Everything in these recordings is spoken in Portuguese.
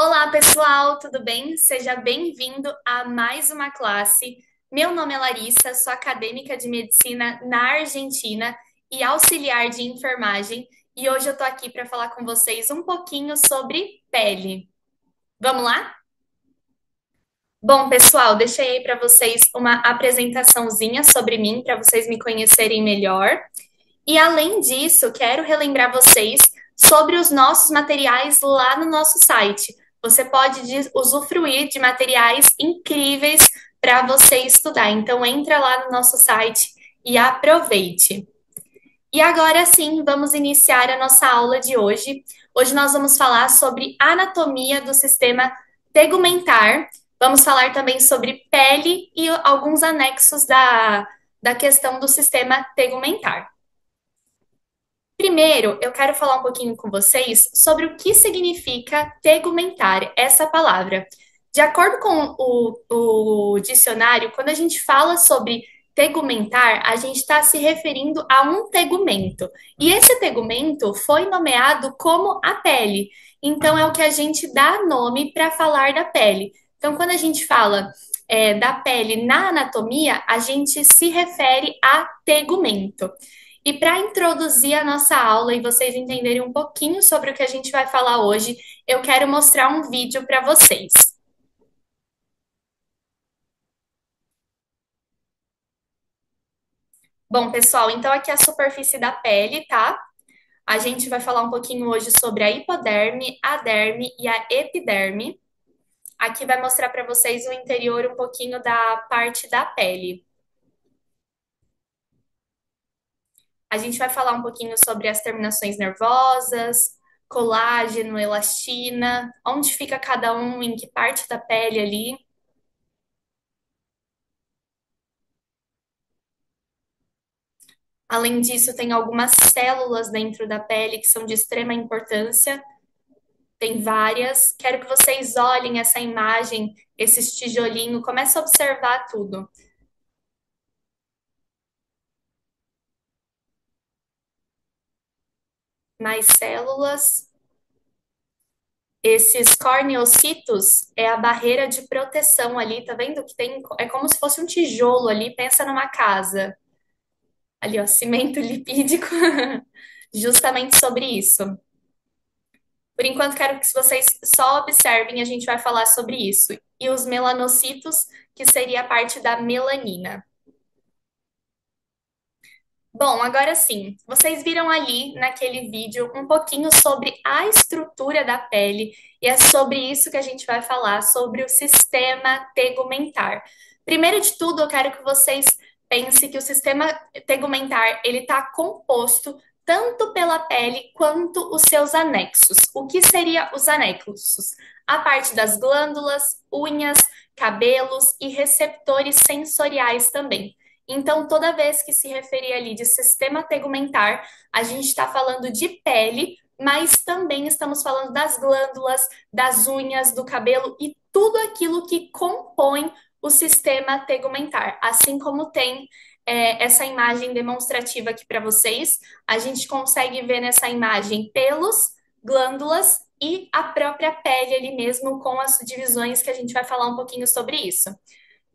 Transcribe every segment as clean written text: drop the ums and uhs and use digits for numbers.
Olá, pessoal, tudo bem? Seja bem-vindo a mais uma classe. Meu nome é Larissa, sou acadêmica de medicina na Argentina e auxiliar de enfermagem, e hoje eu tô aqui para falar com vocês um pouquinho sobre pele. Vamos lá? Bom, pessoal, deixei aí para vocês uma apresentaçãozinha sobre mim para vocês me conhecerem melhor. E além disso, quero relembrar vocês sobre os nossos materiais lá no nosso site. Você pode usufruir de materiais incríveis para você estudar. Então entra lá no nosso site e aproveite. E agora sim, vamos iniciar a nossa aula de hoje. Hoje nós vamos falar sobre anatomia do sistema tegumentar. Vamos falar também sobre pele e alguns anexos da questão do sistema tegumentar. Primeiro, eu quero falar um pouquinho com vocês sobre o que significa tegumentar, essa palavra. De acordo com o dicionário, quando a gente fala sobre tegumentar, a gente está se referindo a um tegumento. E esse tegumento foi nomeado como a pele. Então, é o que a gente dá nome para falar da pele. Então, quando a gente fala da pele na anatomia, a gente se refere a tegumento. E para introduzir a nossa aula e vocês entenderem um pouquinho sobre o que a gente vai falar hoje, eu quero mostrar um vídeo para vocês. Bom, pessoal, então aqui é a superfície da pele, tá? A gente vai falar um pouquinho hoje sobre a hipoderme, a derme e a epiderme. Aqui vai mostrar para vocês o interior um pouquinho da parte da pele. A gente vai falar um pouquinho sobre as terminações nervosas, colágeno, elastina, onde fica cada um, em que parte da pele ali. Além disso, tem algumas células dentro da pele que são de extrema importância. Tem várias. Quero que vocês olhem essa imagem, esses tijolinhos, comece a observar tudo. Mais células. Esses corneocitos é a barreira de proteção ali, tá vendo que tem, é como se fosse um tijolo ali, pensa numa casa. Ali, ó, cimento lipídico, justamente sobre isso. Por enquanto, quero que vocês só observem, a gente vai falar sobre isso. E os melanocitos, que seria a parte da melanina. Bom, agora sim, vocês viram ali naquele vídeo um pouquinho sobre a estrutura da pele, e é sobre isso que a gente vai falar, sobre o sistema tegumentar. Primeiro de tudo, eu quero que vocês pensem que o sistema tegumentar, ele está composto tanto pela pele quanto os seus anexos. O que seria os anexos? A parte das glândulas, unhas, cabelos e receptores sensoriais também. Então, toda vez que se referir ali de sistema tegumentar, a gente está falando de pele, mas também estamos falando das glândulas, das unhas, do cabelo e tudo aquilo que compõe o sistema tegumentar. Assim como tem essa imagem demonstrativa aqui para vocês, a gente consegue ver nessa imagem pelos, glândulas e a própria pele ali mesmo, com as divisões que a gente vai falar um pouquinho sobre isso.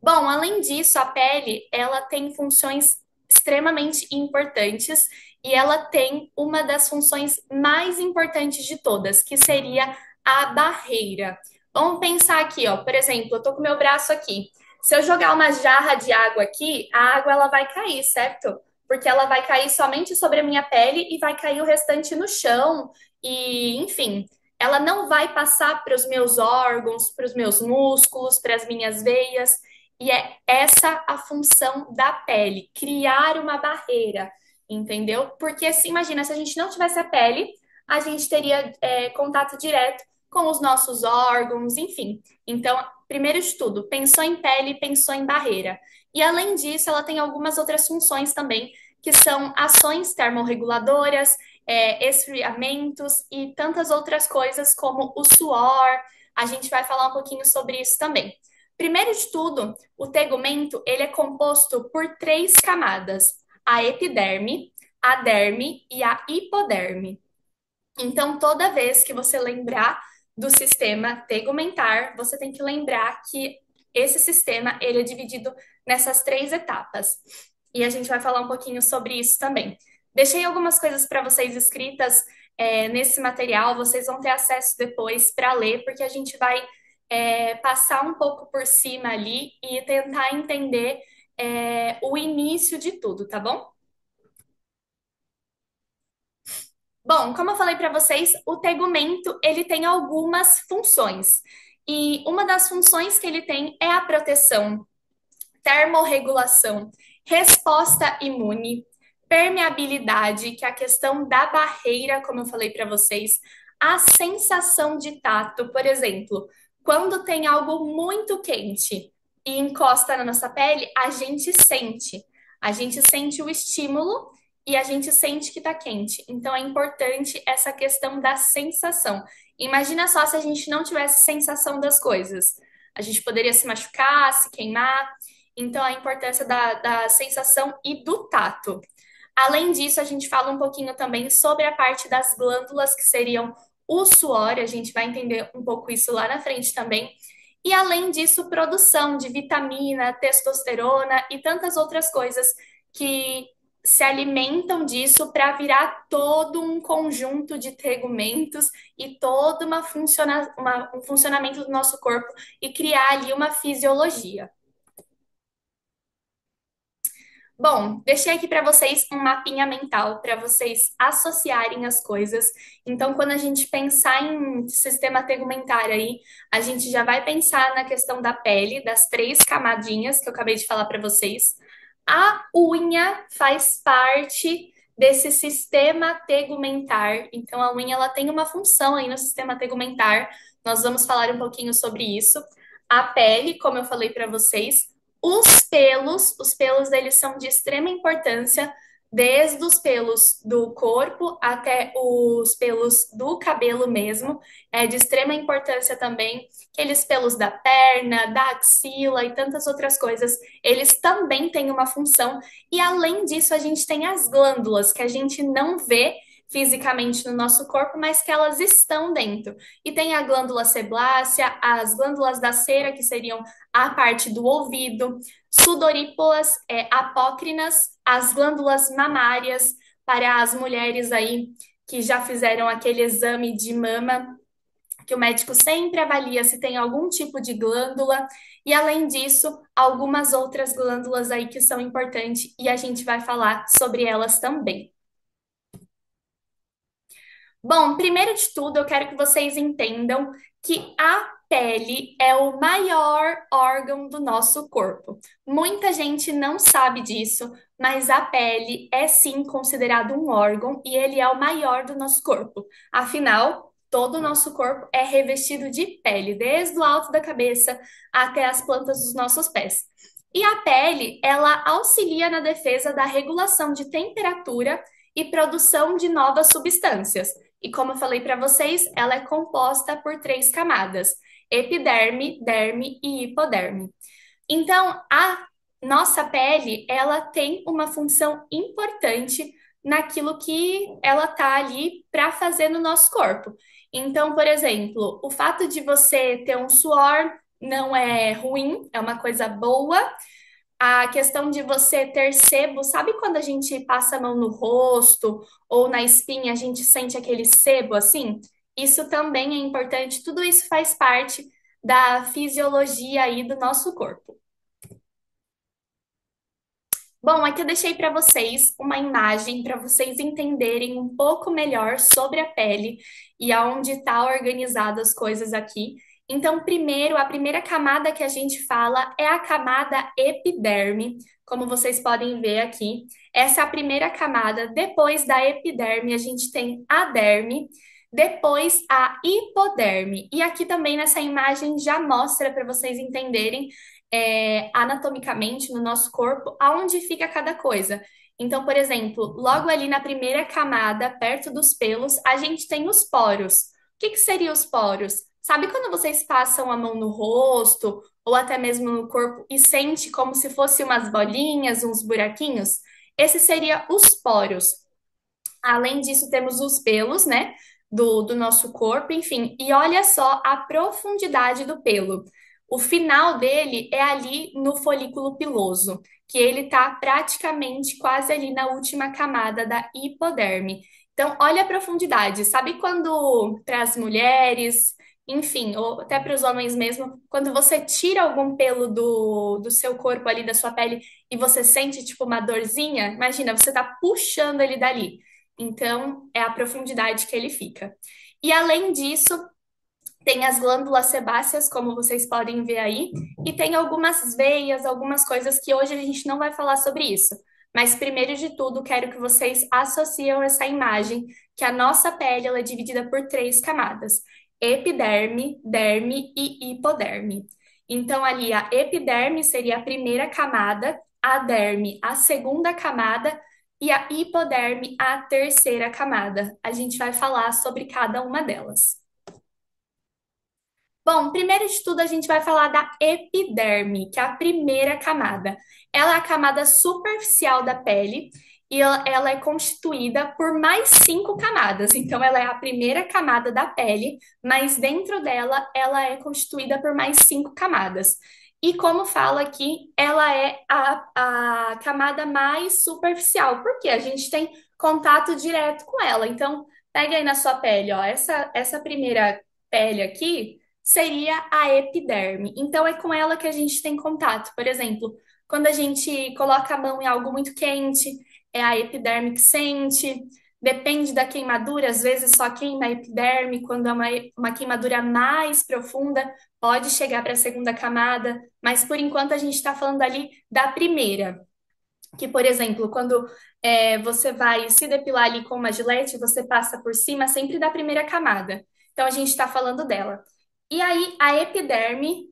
Bom, além disso, a pele, ela tem funções extremamente importantes e ela tem uma das funções mais importantes de todas, que seria a barreira. Vamos pensar aqui, ó, por exemplo, eu tô com meu braço aqui. Se eu jogar uma jarra de água aqui, a água ela vai cair, certo? Porque ela vai cair somente sobre a minha pele e vai cair o restante no chão e, enfim, ela não vai passar para os meus órgãos, para os meus músculos, para as minhas veias. E é essa a função da pele, criar uma barreira, entendeu? Porque se imagina, se a gente não tivesse a pele, a gente teria contato direto com os nossos órgãos, enfim. Então, primeiro de tudo, pensou em pele, pensou em barreira. E além disso, ela tem algumas outras funções também, que são ações termorreguladoras, esfriamentos e tantas outras coisas como o suor. A gente vai falar um pouquinho sobre isso também. Primeiro de tudo, o tegumento ele é composto por três camadas: a epiderme, a derme e a hipoderme. Então, toda vez que você lembrar do sistema tegumentar, você tem que lembrar que esse sistema ele é dividido nessas três etapas. E a gente vai falar um pouquinho sobre isso também. Deixei algumas coisas para vocês escritas nesse material, vocês vão ter acesso depois para ler, porque a gente vai passar um pouco por cima ali e tentar entender o início de tudo, tá bom? Bom, como eu falei para vocês, o tegumento ele tem algumas funções. E uma das funções que ele tem é a proteção, termorregulação, resposta imune, permeabilidade, que é a questão da barreira, como eu falei para vocês, a sensação de tato, por exemplo, quando tem algo muito quente e encosta na nossa pele, a gente sente. A gente sente o estímulo e a gente sente que está quente. Então é importante essa questão da sensação. Imagina só se a gente não tivesse sensação das coisas. A gente poderia se machucar, se queimar. Então, a importância da sensação e do tato. Além disso, a gente fala um pouquinho também sobre a parte das glândulas, que seriam o suor, a gente vai entender um pouco isso lá na frente também. E além disso, produção de vitamina, testosterona e tantas outras coisas que se alimentam disso para virar todo um conjunto de tegumentos e todo um funcionamento do nosso corpo e criar ali uma fisiologia. Bom, deixei aqui para vocês um mapinha mental para vocês associarem as coisas. Então, quando a gente pensar em sistema tegumentar aí, a gente já vai pensar na questão da pele, das três camadinhas que eu acabei de falar para vocês. A unha faz parte desse sistema tegumentar. Então, a unha ela tem uma função aí no sistema tegumentar. Nós vamos falar um pouquinho sobre isso. A pele, como eu falei para vocês. Os pelos eles são de extrema importância, desde os pelos do corpo até os pelos do cabelo mesmo. É de extrema importância também aqueles pelos da perna, da axila e tantas outras coisas. Eles também têm uma função. E além disso, a gente tem as glândulas, que a gente não vê fisicamente no nosso corpo, mas que elas estão dentro. E tem a glândula sebácea, as glândulas da cera, que seriam a parte do ouvido, sudoríparas, apócrinas, as glândulas mamárias, para as mulheres aí que já fizeram aquele exame de mama, que o médico sempre avalia se tem algum tipo de glândula, e além disso, algumas outras glândulas aí que são importantes, e a gente vai falar sobre elas também. Bom, primeiro de tudo, eu quero que vocês entendam que a pele é o maior órgão do nosso corpo. Muita gente não sabe disso, mas a pele é sim considerado um órgão e ele é o maior do nosso corpo. Afinal, todo o nosso corpo é revestido de pele, desde o alto da cabeça até as plantas dos nossos pés. E a pele, ela auxilia na defesa da regulação de temperatura e produção de novas substâncias. E como eu falei para vocês, ela é composta por três camadas: epiderme, derme e hipoderme. Então, a nossa pele, ela tem uma função importante naquilo que ela tá ali para fazer no nosso corpo. Então, por exemplo, o fato de você ter um suor não é ruim, é uma coisa boa. A questão de você ter sebo, sabe quando a gente passa a mão no rosto ou na espinha, a gente sente aquele sebo assim? Isso também é importante, tudo isso faz parte da fisiologia aí do nosso corpo. Bom, aqui eu deixei para vocês uma imagem para vocês entenderem um pouco melhor sobre a pele e aonde está organizadas as coisas aqui. Então, primeiro, a primeira camada que a gente fala é a camada epiderme, como vocês podem ver aqui. Essa é a primeira camada. Depois da epiderme, a gente tem a derme, depois a hipoderme. E aqui também nessa imagem já mostra para vocês entenderem anatomicamente no nosso corpo, aonde fica cada coisa. Então, por exemplo, logo ali na primeira camada, perto dos pelos, a gente tem os poros. O que que seriam os poros? Sabe quando vocês passam a mão no rosto ou até mesmo no corpo e sente como se fosse umas bolinhas, uns buraquinhos? Esses seriam os poros. Além disso, temos os pelos, né? do nosso corpo, enfim. E olha só a profundidade do pelo. O final dele é ali no folículo piloso, que ele está praticamente quase ali na última camada da hipoderme. Então, olha a profundidade. Sabe quando para as mulheres, enfim, ou até para os homens mesmo, quando você tira algum pelo do seu corpo ali, da sua pele, e você sente tipo uma dorzinha? Imagina, você está puxando ele dali. Então, é a profundidade que ele fica. E além disso, tem as glândulas sebáceas, como vocês podem ver aí, e tem algumas veias, algumas coisas que hoje a gente não vai falar sobre isso. Mas primeiro de tudo, quero que vocês associem essa imagem que a nossa pele ela é dividida por três camadas: epiderme, derme e hipoderme. Então ali a epiderme seria a primeira camada, a derme a segunda camada e a hipoderme a terceira camada. A gente vai falar sobre cada uma delas. Bom, primeiro de tudo, a gente vai falar da epiderme, que é a primeira camada. Ela é a camada superficial da pele e ela é constituída por mais cinco camadas. Então, ela é a primeira camada da pele, mas dentro dela, ela é constituída por mais cinco camadas. E como fala aqui, ela é a camada mais superficial, porque a gente tem contato direto com ela. Então, pega aí na sua pele, ó, essa primeira pele aqui seria a epiderme. Então, é com ela que a gente tem contato. Por exemplo, quando a gente coloca a mão em algo muito quente, é a epiderme que sente. Depende da queimadura, às vezes só queima a epiderme. Quando é uma queimadura mais profunda, pode chegar para a segunda camada. Mas por enquanto a gente está falando ali da primeira. Que, por exemplo, quando você vai se depilar ali com uma gilete, você passa por cima sempre da primeira camada. Então, a gente está falando dela. E aí, a epiderme,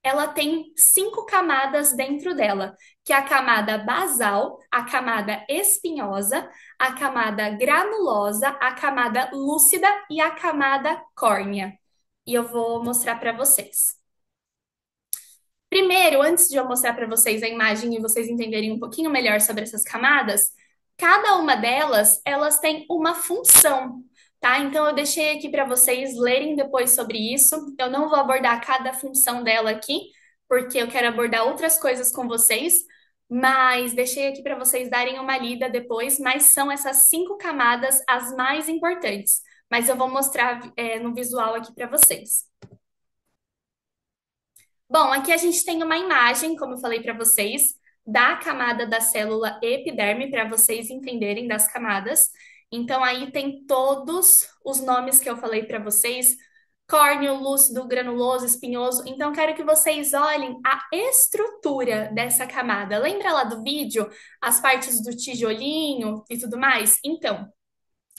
ela tem cinco camadas dentro dela, que é a camada basal, a camada espinhosa, a camada granulosa, a camada lúcida e a camada córnea. E eu vou mostrar para vocês. Primeiro, antes de eu mostrar para vocês a imagem e vocês entenderem um pouquinho melhor sobre essas camadas, cada uma delas, elas têm uma função, tá? Então eu deixei aqui para vocês lerem depois sobre isso. Eu não vou abordar cada função dela aqui, porque eu quero abordar outras coisas com vocês, mas deixei aqui para vocês darem uma lida depois, mas são essas cinco camadas as mais importantes. Mas eu vou mostrar, no visual aqui para vocês. Bom, aqui a gente tem uma imagem, como eu falei para vocês, da camada da célula epiderme, para vocês entenderem das camadas. Então, aí tem todos os nomes que eu falei para vocês: córneo, lúcido, granuloso, espinhoso. Então, quero que vocês olhem a estrutura dessa camada. Lembra lá do vídeo, as partes do tijolinho e tudo mais? Então,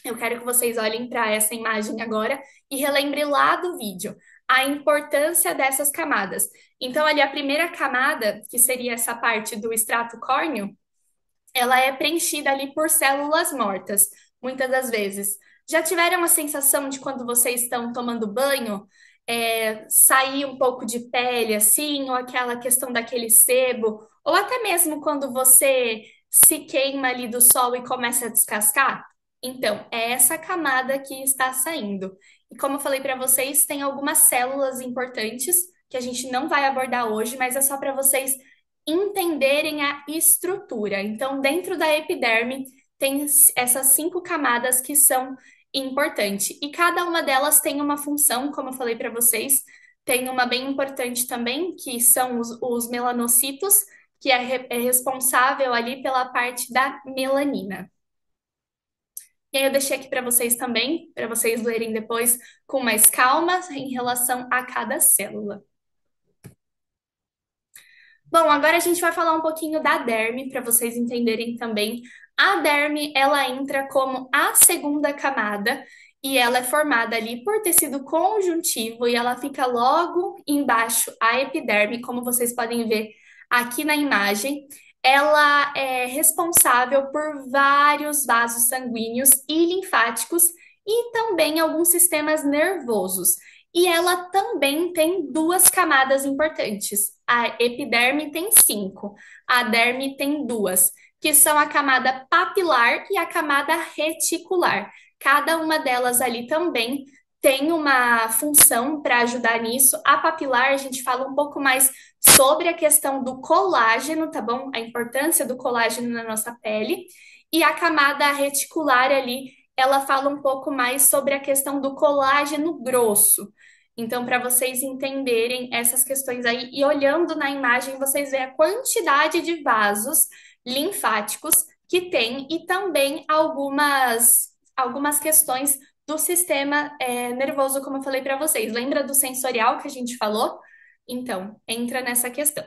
eu quero que vocês olhem para essa imagem agora e relembrem lá do vídeo a importância dessas camadas. Então, ali a primeira camada, que seria essa parte do extrato córneo, ela é preenchida ali por células mortas, muitas das vezes. Já tiveram a sensação de quando vocês estão tomando banho, sair um pouco de pele assim, ou aquela questão daquele sebo, ou até mesmo quando você se queima ali do sol e começa a descascar? Então, é essa camada que está saindo. E como eu falei para vocês, tem algumas células importantes que a gente não vai abordar hoje, mas é só para vocês entenderem a estrutura. Então, dentro da epiderme, tem essas cinco camadas que são importantes. E cada uma delas tem uma função, como eu falei para vocês. Tem uma bem importante também, que são os melanocitos, que é responsável ali pela parte da melanina. E aí eu deixei aqui para vocês também, para vocês lerem depois com mais calma em relação a cada célula. Bom, agora a gente vai falar um pouquinho da derme para vocês entenderem também. A derme, ela entra como a segunda camada e ela é formada ali por tecido conjuntivo e ela fica logo embaixo a epiderme, como vocês podem ver aqui na imagem. Ela é responsável por vários vasos sanguíneos e linfáticos e também alguns sistemas nervosos. E ela também tem duas camadas importantes. A epiderme tem cinco, a derme tem duas. que são a camada papilar e a camada reticular. Cada uma delas ali também tem uma função para ajudar nisso. A papilar, a gente fala um pouco mais sobre a questão do colágeno, tá bom? A importância do colágeno na nossa pele. E a camada reticular ali, ela fala um pouco mais sobre a questão do colágeno grosso. Então, para vocês entenderem essas questões aí, e olhando na imagem, vocês veem a quantidade de vasos linfáticos que tem e também algumas questões do sistema nervoso, como eu falei para vocês. Lembra do sensorial que a gente falou? Então, entra nessa questão.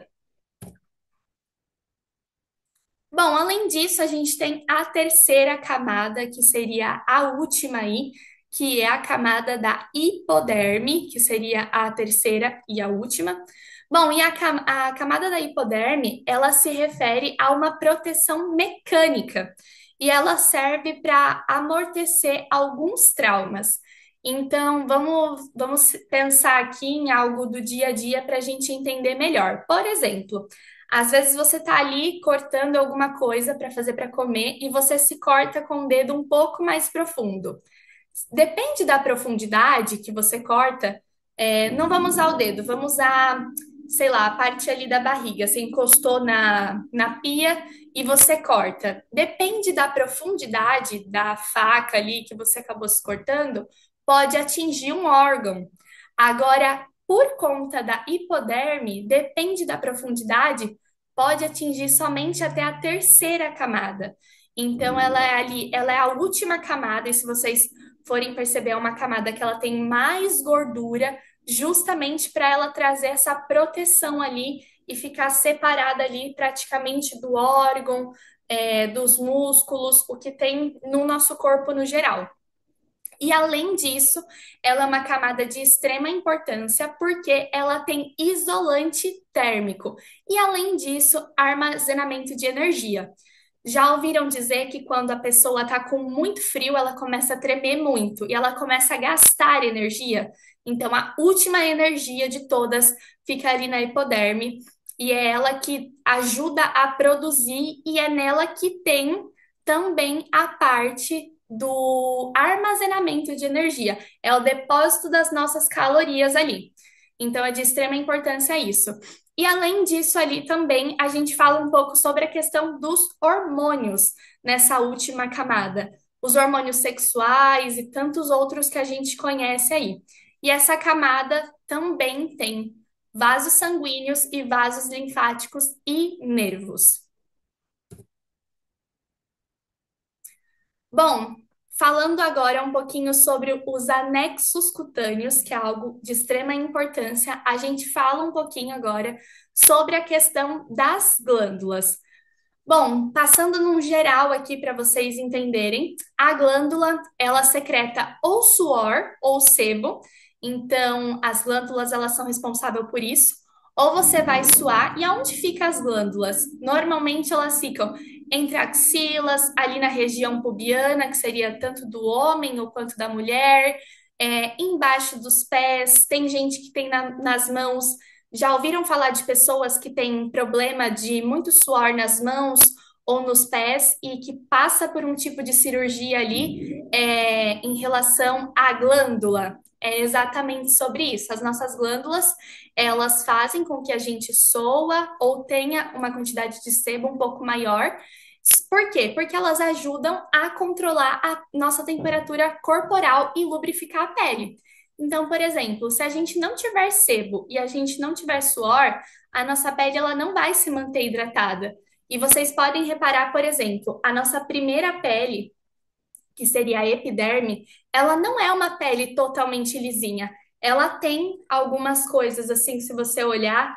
Bom, além disso, a gente tem a terceira camada, que seria a última aí, que é a camada da hipoderme, que seria a terceira e a última. Bom, e a camada da hipoderme, ela se refere a uma proteção mecânica e ela serve para amortecer alguns traumas. Então, vamos pensar aqui em algo do dia a dia para a gente entender melhor. Por exemplo, às vezes você tá ali cortando alguma coisa para fazer para comer e você se corta com o dedo um pouco mais profundo. Depende da profundidade que você corta, não vamos usar o dedo, vamos usar, sei lá, a parte ali da barriga. Você encostou na pia e você corta. Depende da profundidade da faca ali que você acabou se cortando, pode atingir um órgão. Agora, por conta da hipoderme, depende da profundidade, pode atingir somente até a terceira camada. Então, ela é ali, ela é a última camada, e se vocês forem perceber, é uma camada que ela tem mais gordura, justamente para ela trazer essa proteção ali e ficar separada ali praticamente do órgão, dos músculos, o que tem no nosso corpo no geral. E além disso, ela é uma camada de extrema importância porque ela tem isolante térmico e além disso, armazenamento de energia. Já ouviram dizer que quando a pessoa está com muito frio, ela começa a tremer muito e ela começa a gastar energia? Então, a última energia de todas fica ali na hipoderme e é ela que ajuda a produzir e é nela que tem também a parte do armazenamento de energia. É o depósito das nossas calorias ali. Então, é de extrema importância isso. E além disso, ali também a gente fala um pouco sobre a questão dos hormônios nessa última camada. Os hormônios sexuais e tantos outros que a gente conhece aí. E essa camada também tem vasos sanguíneos e vasos linfáticos e nervos. Bom, falando agora um pouquinho sobre os anexos cutâneos, que é algo de extrema importância, a gente fala um pouquinho agora sobre a questão das glândulas. Bom, passando num geral aqui para vocês entenderem, a glândula, ela secreta ou suor ou sebo. Então, as glândulas, elas são responsáveis por isso. Ou você vai suar, e aonde ficam as glândulas? Normalmente elas ficam entre axilas, ali na região pubiana, que seria tanto do homem ou quanto da mulher, embaixo dos pés, tem gente que tem nas mãos. Já ouviram falar de pessoas que têm problema de muito suor nas mãos ou nos pés e que passa por um tipo de cirurgia ali em relação à glândula? É exatamente sobre isso. As nossas glândulas, elas fazem com que a gente soa ou tenha uma quantidade de sebo um pouco maior. Por quê? Porque elas ajudam a controlar a nossa temperatura corporal e lubrificar a pele. Então, por exemplo, se a gente não tiver sebo e a gente não tiver suor, a nossa pele ela não vai se manter hidratada. E vocês podem reparar, por exemplo, a nossa primeira pele, que seria a epiderme, ela não é uma pele totalmente lisinha. Ela tem algumas coisas assim, se você olhar,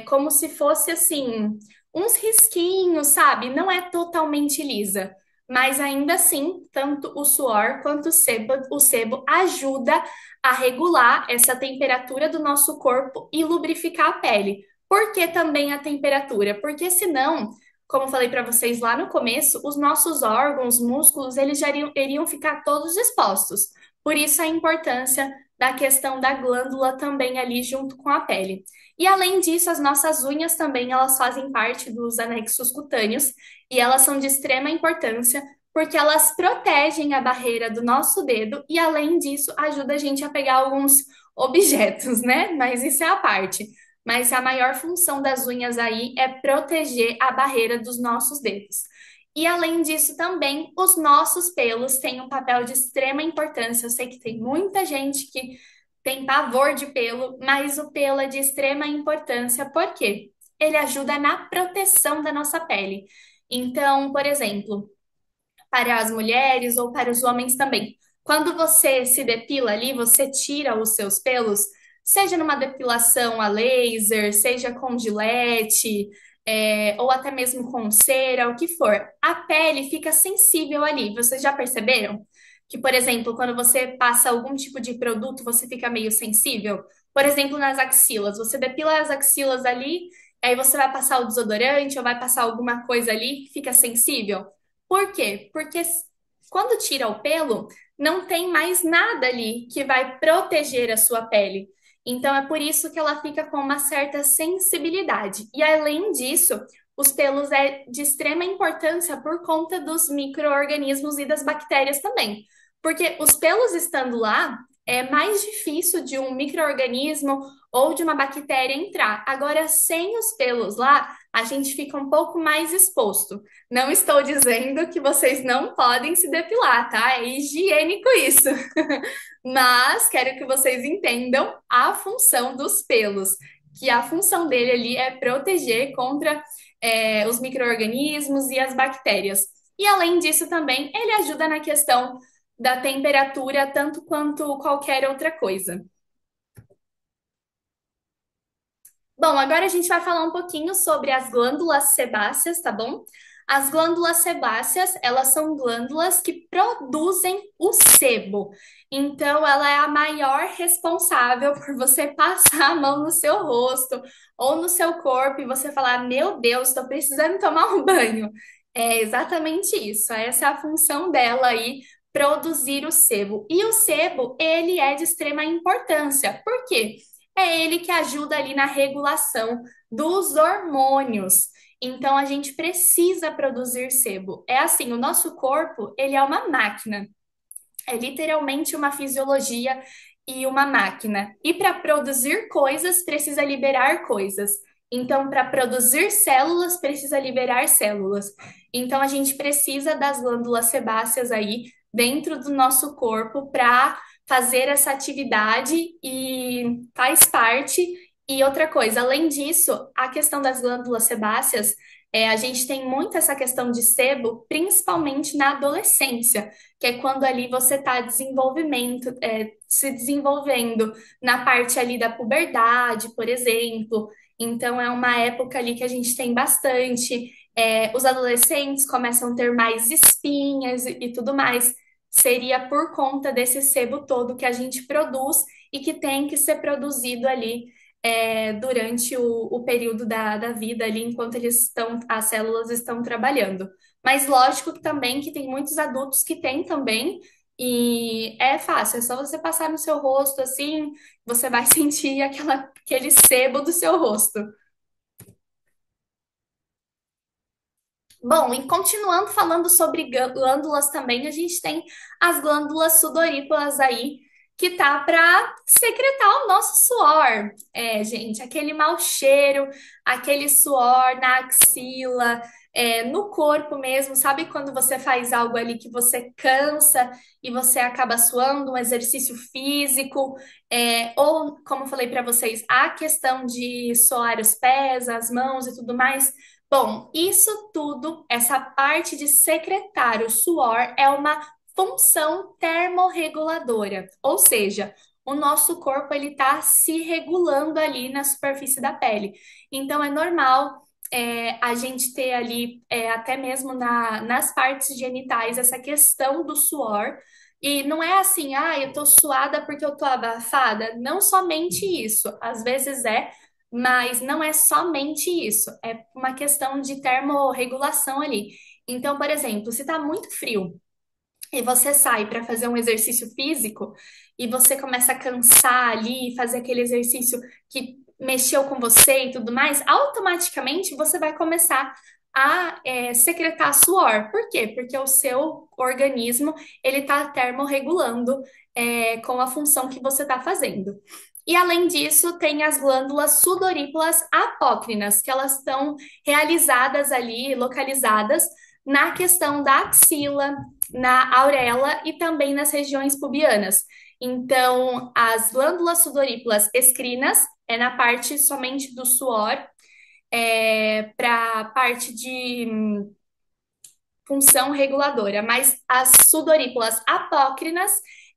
como se fosse assim, uns risquinhos, sabe? Não é totalmente lisa. Mas ainda assim, tanto o suor quanto o sebo ajuda a regular essa temperatura do nosso corpo e lubrificar a pele. Por que também a temperatura? Porque senão, como eu falei para vocês lá no começo, os nossos órgãos, músculos, eles já iriam ficar todos expostos. Por isso a importância da questão da glândula também ali junto com a pele. E além disso, as nossas unhas também elas fazem parte dos anexos cutâneos e elas são de extrema importância porque elas protegem a barreira do nosso dedo e além disso ajuda a gente a pegar alguns objetos, né? Mas isso é a parte. Mas a maior função das unhas aí é proteger a barreira dos nossos dedos. E além disso, também os nossos pelos têm um papel de extrema importância. Eu sei que tem muita gente que tem pavor de pelo, mas o pelo é de extrema importância. Por quê? Ele ajuda na proteção da nossa pele. Então, por exemplo, para as mulheres ou para os homens também. Quando você se depila ali, você tira os seus pelos, seja numa depilação a laser, seja com gilete, ou até mesmo com cera, o que for. A pele fica sensível ali. Vocês já perceberam? Que, por exemplo, quando você passa algum tipo de produto, você fica meio sensível. Por exemplo, nas axilas. Você depila as axilas ali, aí você vai passar o desodorante ou vai passar alguma coisa ali que fica sensível. Por quê? Porque quando tira o pelo, não tem mais nada ali que vai proteger a sua pele. Então é por isso que ela fica com uma certa sensibilidade. E além disso, os pelos é de extrema importância por conta dos micro-organismos e das bactérias também. Porque os pelos estando lá, é mais difícil de um micro-organismo ou de uma bactéria entrar. Agora, sem os pelos lá, a gente fica um pouco mais exposto. Não estou dizendo que vocês não podem se depilar, tá? É higiênico isso. Mas quero que vocês entendam a função dos pelos, que a função dele ali é proteger contra os micro-organismos e as bactérias. E além disso também, ele ajuda na questão da temperatura, tanto quanto qualquer outra coisa. Bom, agora a gente vai falar um pouquinho sobre as glândulas sebáceas, tá bom? As glândulas sebáceas, elas são glândulas que produzem o sebo. Então, ela é a maior responsável por você passar a mão no seu rosto ou no seu corpo e você falar: Meu Deus, estou precisando tomar um banho. É exatamente isso. Essa é a função dela aí, produzir o sebo. E o sebo, ele é de extrema importância. Por quê? É ele que ajuda ali na regulação dos hormônios. Então a gente precisa produzir sebo. É assim, o nosso corpo, ele é uma máquina. É literalmente uma fisiologia e uma máquina. E para produzir coisas, precisa liberar coisas. Então, para produzir células, precisa liberar células. Então, a gente precisa das glândulas sebáceas aí dentro do nosso corpo para fazer essa atividade e faz parte. E outra coisa, além disso, a questão das glândulas sebáceas, a gente tem muito essa questão de sebo, principalmente na adolescência que é quando ali você está desenvolvimento, se desenvolvendo na parte ali da puberdade, por exemplo. Então é uma época ali que a gente tem bastante. Os adolescentes começam a ter mais espinhas e tudo mais. Seria por conta desse sebo todo que a gente produz e que tem que ser produzido ali durante o período da vida ali, enquanto as células estão trabalhando. Mas lógico que também que tem muitos adultos que têm também, e é fácil, é só você passar no seu rosto assim, você vai sentir aquele sebo do seu rosto. Bom, e continuando falando sobre glândulas também, a gente tem as glândulas sudoríparas aí, que tá para secretar o nosso suor. É, gente, aquele mau cheiro, aquele suor na axila, no corpo mesmo. Sabe quando você faz algo ali que você cansa e você acaba suando, um exercício físico, ou, como eu falei para vocês, a questão de suar os pés, as mãos e tudo mais. Bom, isso tudo, essa parte de secretar o suor é uma função termorreguladora, ou seja, o nosso corpo ele está se regulando ali na superfície da pele. Então é normal a gente ter ali até mesmo nas partes genitais essa questão do suor. E não é assim, eu tô suada porque eu tô abafada. Não somente isso, às vezes mas não é somente isso, é uma questão de termorregulação ali. Então, por exemplo, se está muito frio e você sai para fazer um exercício físico e você começa a cansar ali, fazer aquele exercício que mexeu com você e tudo mais, automaticamente você vai começar a secretar suor. Por quê? Porque o seu organismo ele está termorregulando com a função que você está fazendo. E além disso, tem as glândulas sudoríparas apócrinas, que elas estão realizadas ali, localizadas na questão da axila, na auréola e também nas regiões pubianas. Então, as glândulas sudoríparas excrinas é na parte somente do suor, para a parte de função reguladora, mas as sudoríparas apócrinas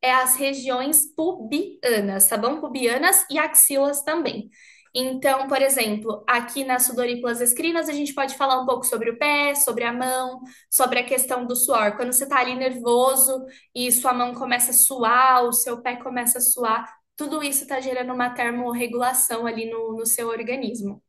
é as regiões pubianas, tá bom? Pubianas e axilas também. Então, por exemplo, aqui nas sudoríparas escrinas, a gente pode falar um pouco sobre o pé, sobre a mão, sobre a questão do suor. Quando você tá ali nervoso e sua mão começa a suar, o seu pé começa a suar, tudo isso tá gerando uma termorregulação ali no seu organismo.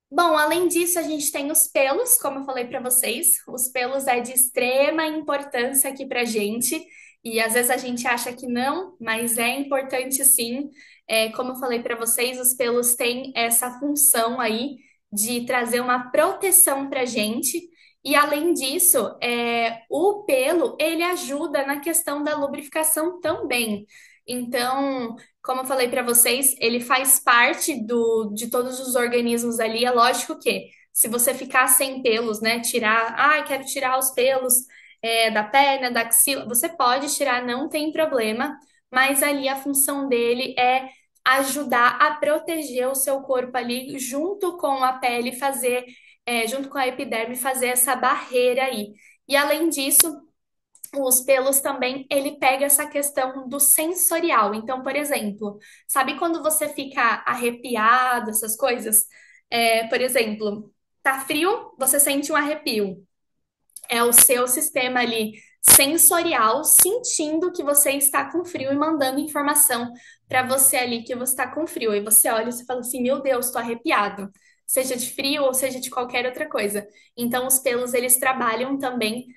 Bom, além disso, a gente tem os pelos, como eu falei para vocês. Os pelos é de extrema importância aqui para gente, e às vezes a gente acha que não, mas é importante sim. Como eu falei para vocês, os pelos têm essa função aí de trazer uma proteção para gente. E além disso, o pelo ele ajuda na questão da lubrificação também. Então, como eu falei para vocês, ele faz parte de todos os organismos ali. É lógico que, se você ficar sem pelos, né, tirar, quero tirar os pelos da perna, da axila, você pode tirar, não tem problema, mas ali a função dele é ajudar a proteger o seu corpo ali, junto com a pele, junto com a epiderme, fazer essa barreira aí. E além disso, os pelos também, ele pega essa questão do sensorial. Então, por exemplo, sabe quando você fica arrepiado, essas coisas? Por exemplo, tá frio, você sente um arrepio. É o seu sistema ali sensorial sentindo que você está com frio e mandando informação para você ali que você está com frio. E você olha e você fala assim: meu Deus, estou arrepiado. Seja de frio ou seja de qualquer outra coisa. Então, os pelos, eles trabalham também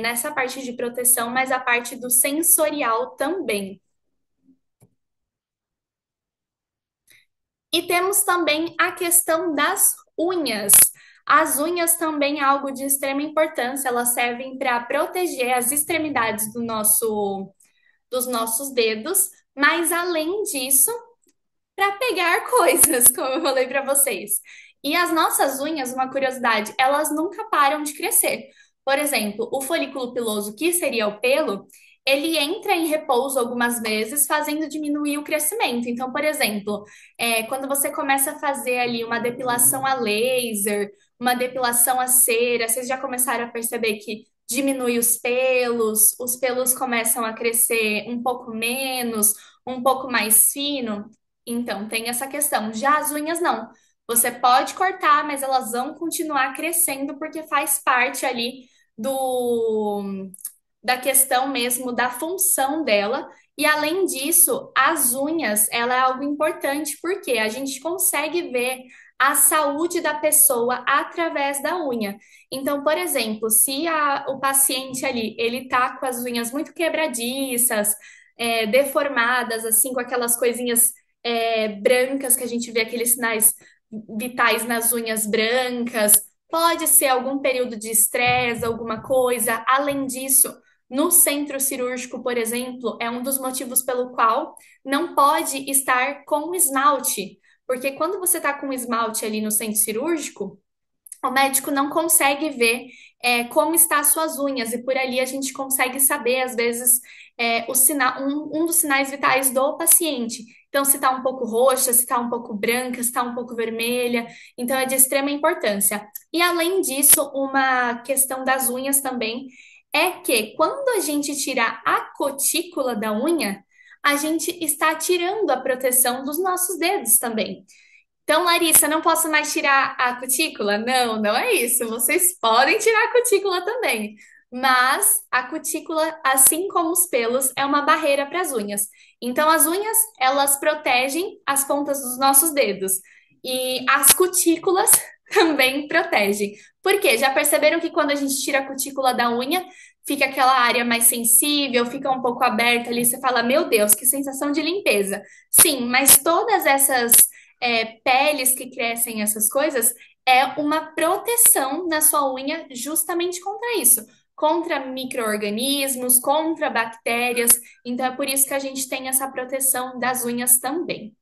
nessa parte de proteção, mas a parte do sensorial também. E temos também a questão das unhas. As unhas também é algo de extrema importância, elas servem para proteger as extremidades dos nossos dedos, mas além disso, para pegar coisas, como eu falei para vocês. E as nossas unhas, uma curiosidade, elas nunca param de crescer. Por exemplo, o folículo piloso, que seria o pelo, ele entra em repouso algumas vezes, fazendo diminuir o crescimento. Então, por exemplo, quando você começa a fazer ali uma depilação a laser, uma depilação a cera, vocês já começaram a perceber que diminui os pelos começam a crescer um pouco menos, um pouco mais fino. Então, tem essa questão. Já as unhas, não. Você pode cortar, mas elas vão continuar crescendo porque faz parte ali do da questão mesmo da função dela. E além disso, as unhas, ela é algo importante porque a gente consegue ver a saúde da pessoa através da unha. Então, por exemplo, se o paciente ali, ele tá com as unhas muito quebradiças, deformadas, assim, com aquelas coisinhas brancas, que a gente vê aqueles sinais vitais nas unhas brancas, pode ser algum período de estresse, alguma coisa. Além disso, no centro cirúrgico, por exemplo, é um dos motivos pelo qual não pode estar com esmalte. Porque quando você está com esmalte ali no centro cirúrgico, o médico não consegue ver como está as suas unhas, e por ali a gente consegue saber, às vezes, um dos sinais vitais do paciente. Então, se está um pouco roxa, se está um pouco branca, se está um pouco vermelha. Então, é de extrema importância. E, além disso, uma questão das unhas também é que quando a gente tira a cutícula da unha, a gente está tirando a proteção dos nossos dedos também. Então, Larissa, não posso mais tirar a cutícula? Não, não é isso. Vocês podem tirar a cutícula também. Mas a cutícula, assim como os pelos, é uma barreira para as unhas. Então, as unhas, elas protegem as pontas dos nossos dedos. E as cutículas também protegem. Por quê? Já perceberam que quando a gente tira a cutícula da unha, fica aquela área mais sensível, fica um pouco aberta ali, você fala, meu Deus, que sensação de limpeza. Sim, mas todas essas peles que crescem, essas coisas, é uma proteção na sua unha justamente contra isso. Contra micro-organismos, contra bactérias. Então, é por isso que a gente tem essa proteção das unhas também.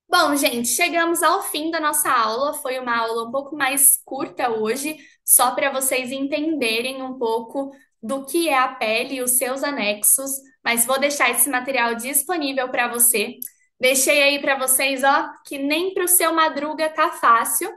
Bom, gente, chegamos ao fim da nossa aula. Foi uma aula um pouco mais curta hoje, só para vocês entenderem um pouco do que é a pele e os seus anexos. Mas vou deixar esse material disponível para você. Deixei aí para vocês, ó, que nem para o seu Madruga tá fácil.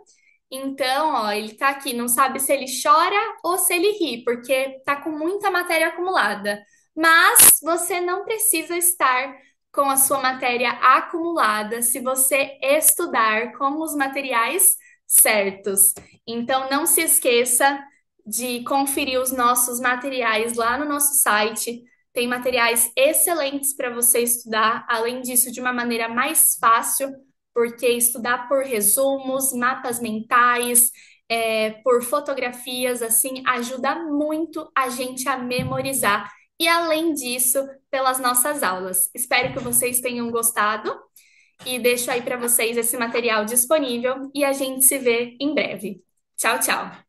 Então, ó, ele tá aqui, não sabe se ele chora ou se ele ri, porque tá com muita matéria acumulada. Mas você não precisa estar com a sua matéria acumulada se você estudar com os materiais certos. Então, não se esqueça de conferir os nossos materiais lá no nosso site. Tem materiais excelentes para você estudar, além disso, de uma maneira mais fácil, porque estudar por resumos, mapas mentais, por fotografias, assim, ajuda muito a gente a memorizar. E além disso, pelas nossas aulas. Espero que vocês tenham gostado e deixo aí para vocês esse material disponível e a gente se vê em breve. Tchau, tchau!